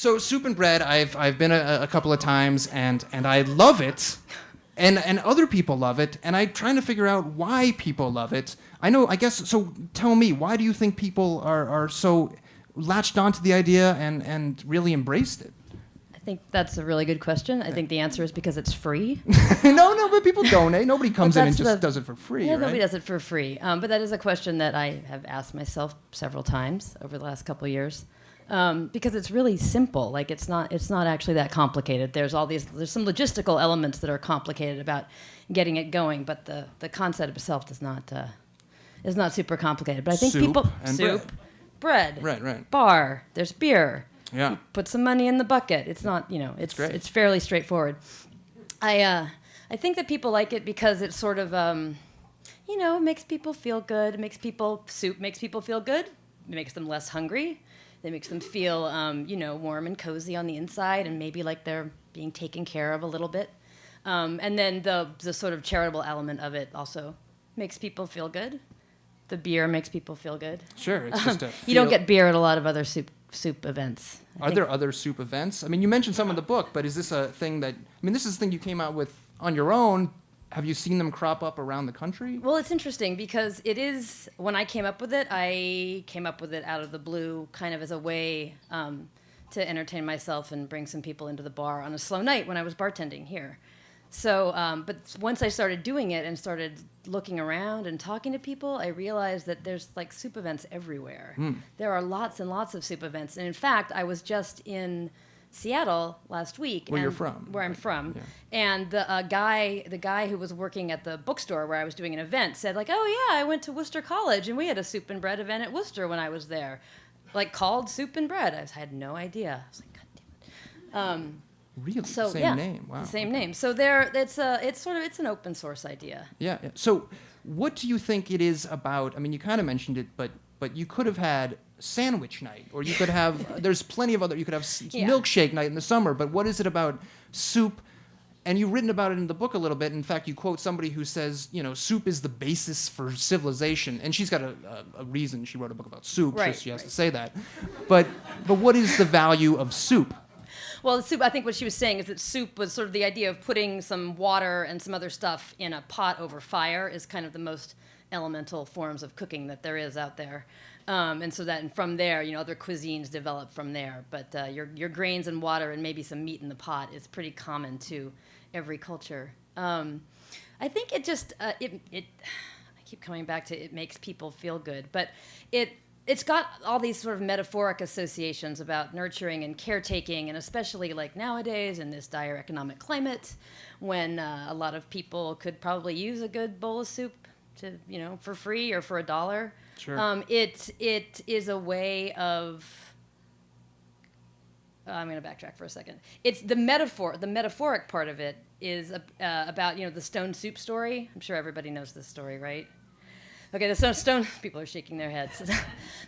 So Soup and Bread, I've been a couple of times, and I love it, and other people love it, and I'm trying to figure out why people love it. I guess, so tell me, why do you think people are so latched onto the idea and really embraced it? I think that's a really good question. I think the answer is because it's free. No, but people donate. Nobody comes in and just does it for free, Yeah, right? nobody does it for free. But that is a question that I have asked myself several times over the last couple of years. Because it's really simple. Like it's not actually that complicated. There's some logistical elements that are complicated about getting it going, but the concept itself is not super complicated. But I think bread, right, bar, there's beer. Yeah. You put some money in the bucket. It's not, it's fairly straightforward. I think that people like it because it's sort of, it makes people feel good. Soup makes people feel good. It makes them less hungry. It makes them feel, warm and cozy on the inside, and maybe like they're being taken care of a little bit. And then the sort of charitable element of it also makes people feel good. The beer makes people feel good. Sure, it's just you don't get beer at a lot of other soup events. Are there other soup events? I mean, you mentioned some in the book, but is this a thing this is a thing you came out with on your own. Have you seen them crop up around the country? Well, it's interesting because when I came up with it out of the blue, kind of as a way to entertain myself and bring some people into the bar on a slow night when I was bartending here. So, but once I started doing it and started looking around and talking to people, I realized that there's like soup events everywhere. There are lots and lots of soup events. And in fact, I was just in Seattle last week. Where you're from. Where I'm from. Yeah. And the guy who was working at the bookstore where I was doing an event said like, oh yeah, I went to Worcester College and we had a Soup and Bread event at Worcester when I was there. Like called Soup and Bread. I had no idea. I was like, God damn it. Really? So, same name. Wow. The same name. So it's an open source idea. Yeah. So what do you think it is about? I mean, you kind of mentioned it, but you could have had sandwich night, or you could have, there's plenty of other, you could have milkshake night in the summer, but what is it about soup? And you've written about it in the book a little bit. In fact, you quote somebody who says, soup is the basis for civilization. And she's got a reason she wrote a book about soup, so she has to say that. But what is the value of soup? Well, soup, I think what she was saying is that soup was sort of the idea of putting some water and some other stuff in a pot over fire is kind of the most elemental forms of cooking that there is out there. And so that, and from there, other cuisines develop from there. But your grains and water and maybe some meat in the pot is pretty common to every culture. I think it just, I keep coming back to it makes people feel good. But it's got all these sort of metaphoric associations about nurturing and caretaking, and especially like nowadays in this dire economic climate when a lot of people could probably use a good bowl of soup to, for free or for $1. Sure. It is a way of. I'm going to backtrack for a second. It's the metaphor. The metaphoric part of it is about the stone soup story. I'm sure everybody knows this story, right? Okay, the stone people are shaking their heads.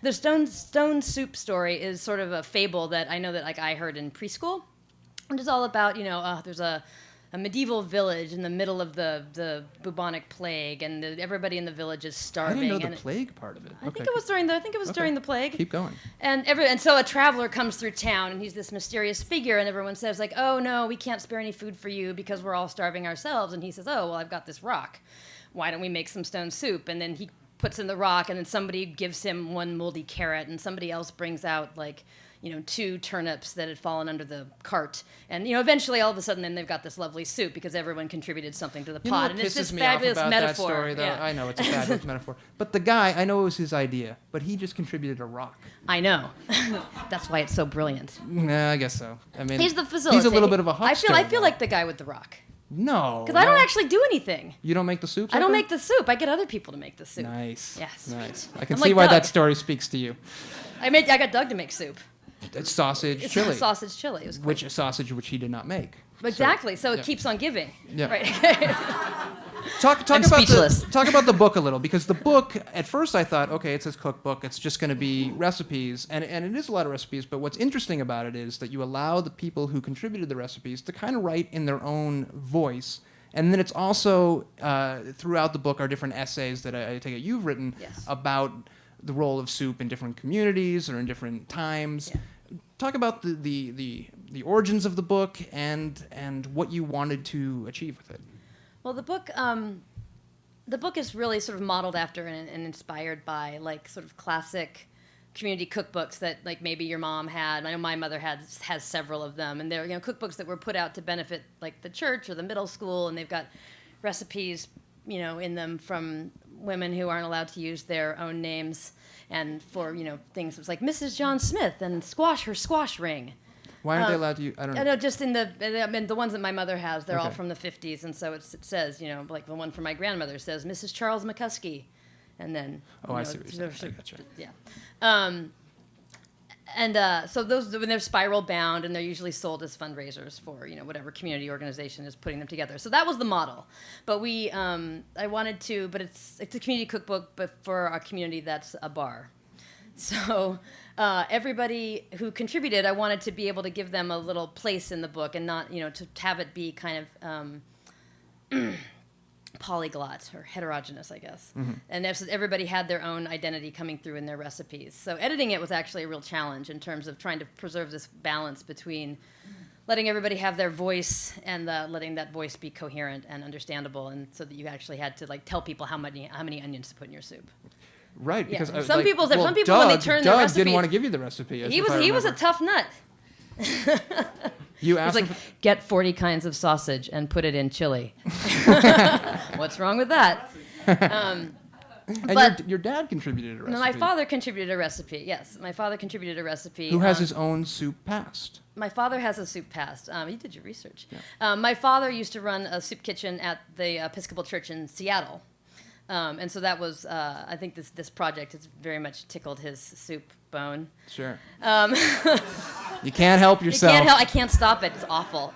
The stone soup story is sort of a fable that I know that like I heard in preschool. And it's all about there's a medieval village in the middle of the bubonic plague, and everybody in the village is starving. I didn't know the plague part of it. I think it was during the plague. Keep going. And so a traveler comes through town, and he's this mysterious figure, and everyone says like, oh no, we can't spare any food for you because we're all starving ourselves. And he says, oh well, I've got this rock. Why don't we make some stone soup? And then he puts in the rock, and then somebody gives him one moldy carrot, and somebody else brings out like 2 turnips that had fallen under the cart, and eventually all of a sudden then they've got this lovely soup because everyone contributed something to the pot, and it's this fabulous metaphor. That story, though? Yeah. I know it's a fabulous metaphor, but the guy, I know it was his idea, but he just contributed a rock. I know. That's why it's so brilliant. Nah, I guess so. I mean, he's the facilitator. He's a little bit of a huckster. I feel like the guy with the rock. No. Because I don't actually do anything. You don't make the soup? I don't make the soup. I get other people to make the soup. Nice. Yes. Nice. I can I'm see like why Doug. that story speaks to you. I got Doug to make soup. It's sausage chili. It's sausage chili. It was which a sausage which he did not make. Exactly. So it keeps on giving. Yeah. Right. Talk about speechless. talk about the book a little, because the book, at first I thought, okay, it's his cookbook, it's just going to be recipes, and it is a lot of recipes, but what's interesting about it is that you allow the people who contributed the recipes to kind of write in their own voice, and then it's also, throughout the book are different essays that I take it you've written about the role of soup in different communities or in different times. Talk about the origins of the book and what you wanted to achieve with it. Well, the book is really sort of modeled after and inspired by like sort of classic community cookbooks that like maybe your mom had. I know my mother has several of them, and they're cookbooks that were put out to benefit like the church or the middle school, and they've got recipes in them from women who aren't allowed to use their own names, and for things like Mrs. John Smith and her squash ring. Why aren't they allowed to use? I don't know. No, just the ones that my mother has, they're all from the 50s, and so it says, like the one from my grandmother says, Mrs. Charles McCuskey, and then. I see what you're saying. I gotcha. Yeah. So those, when they're spiral bound, and they're usually sold as fundraisers for whatever community organization is putting them together. So that was the model, but I wanted to, but it's a community cookbook, but for a community that's a bar. So everybody who contributed, I wanted to be able to give them a little place in the book, and not to have it be kind of polyglot or heterogeneous, I guess. Mm-hmm. And everybody had their own identity coming through in their recipes. So editing it was actually a real challenge in terms of trying to preserve this balance between letting everybody have their voice and letting that voice be coherent and understandable, and so that you actually had to like tell people how many onions to put in your soup. Right, because some people when they turn the Doug recipe, didn't want to give you the recipe. He was a tough nut. You asked him get 40 kinds of sausage and put it in chili. What's wrong with that? And but your dad contributed a recipe. No, my father contributed a recipe. Yes, my father contributed a recipe. Who has his own soup past? My father has a soup past. You did your research. Yeah. My father used to run a soup kitchen at the Episcopal Church in Seattle. And so that was, I think this project has very much tickled his soup bone. Sure. You can't help yourself. I can't stop it. It's awful.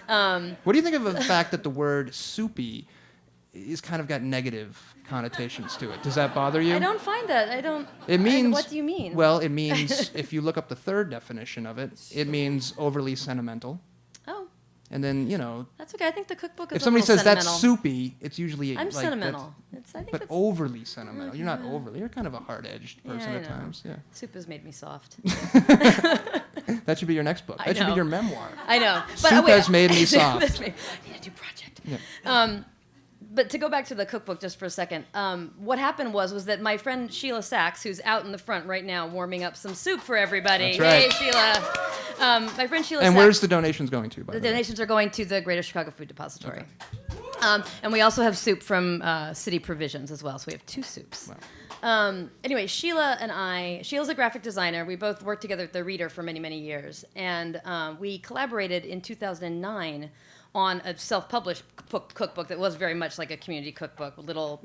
What do you think of the fact that the word soupy is kind of got negative connotations to it? Does that bother you? I don't find that. I don't. It means. What do you mean? Well, it means, if you look up the third definition of it, it means overly sentimental. Oh. And then, That's okay. I think the cookbook is if somebody says sentimental. that's soupy, it's usually I'm like sentimental. But overly sentimental. You're not overly. You're kind of a hard-edged person I at know. times. Yeah. Soup has made me soft. That should be your next book. That should be your memoir. I know. But Soup has made me soft. I need a new project. Yeah. But to go back to the cookbook just for a second, what happened was that my friend Sheila Sachs, who's out in the front right now warming up some soup for everybody. That's right. Hey, Sheila. My friend Sheila Sachs. And where's the donations going to, by the way? The donations are going to the Greater Chicago Food Depository. Okay. And we also have soup from City Provisions as well, so we have 2 soups. Wow. Anyway, Sheila's a graphic designer. We both worked together at The Reader for many, many years. And we collaborated in 2009 on a self-published cookbook that was very much like a community cookbook, with little,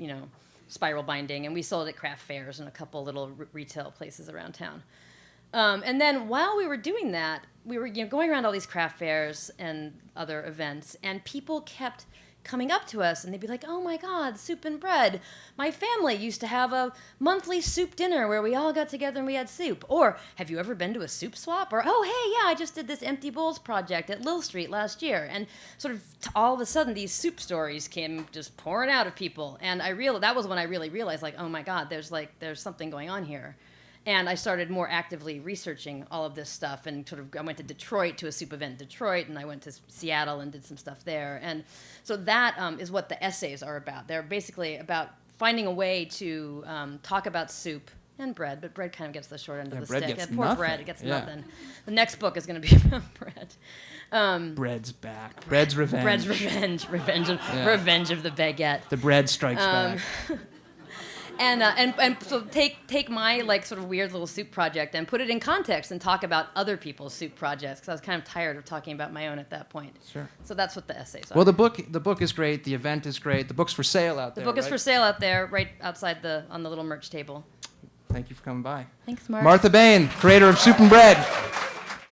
spiral binding. And we sold it at craft fairs and a couple little retail places around town. And then while we were doing that, we were going around all these craft fairs and other events, and people kept coming up to us, and they'd be like, "Oh my God, soup and bread. My family used to have a monthly soup dinner where we all got together and we had soup." Or, "Have you ever been to a soup swap?" Or, "Oh, hey, yeah, I just did this Empty Bowls project at Lill Street last year." And sort of all of a sudden, these soup stories came just pouring out of people. And that was when I really realized, like, oh my God, there's something going on here. And I started more actively researching all of this stuff, and I went to Detroit to a soup event in Detroit, and I went to Seattle and did some stuff there. And so that is what the essays are about. They're basically about finding a way to talk about soup and bread, but bread kind of gets the short end of the bread stick. Gets poor nothing. bread, it gets Yeah. nothing. The next book is going to be about bread. Bread's back. Bread's revenge. Bread's revenge. Revenge of the baguette. The bread strikes back. And so take my sort of weird little soup project and put it in context and talk about other people's soup projects, because I was kind of tired of talking about my own at that point. Sure. So that's what the essays are. Well, the book is great. The event is great. The book's for sale out there. The book is right? for sale out there, right outside on the little merch table. Thank you for coming by. Thanks, Mark. Martha Bayne, creator of Soup and Bread.